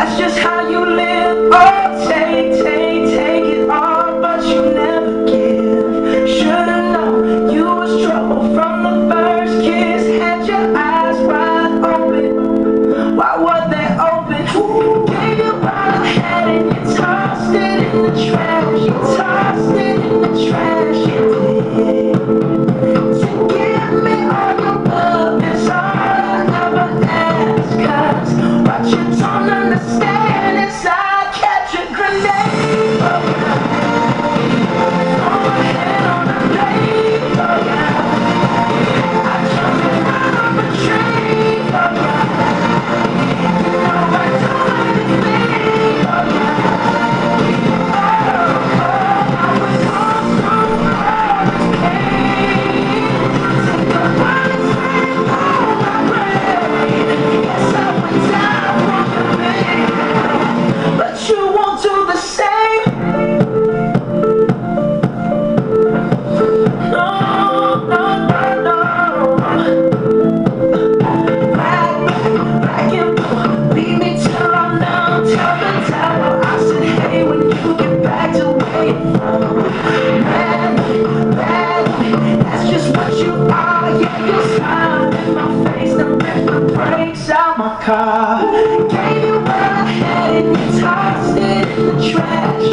That's just how you live. Oh, take it all, but you never give. Should've known you was trouble from the first kiss. Had your eyes wide open. Why were they open? Gave you all I had and you tossed it in the trash. You tossed it in the trash. You did. To give me all your love is all I ever ask. 'Cause what you don't understand is I catch a grenade. Oh, yeah. On my head on a blade. Oh, yeah. I jumped out of a train. Oh, yeah. You know I don't anything. Oh, yeah. I was all through all this pain. Take the words and all my brain. Yes, I went down on the pain, but you won't do the same. No, no, no, no. Back and forth, beat me till I'm numb. Tell the tower I said, hey, when you get back to where you're from. Badly, that's just what you are. Yeah, you smile in my face, then rip the brakes out my car. Gave you what I had and you tossed it in the trash.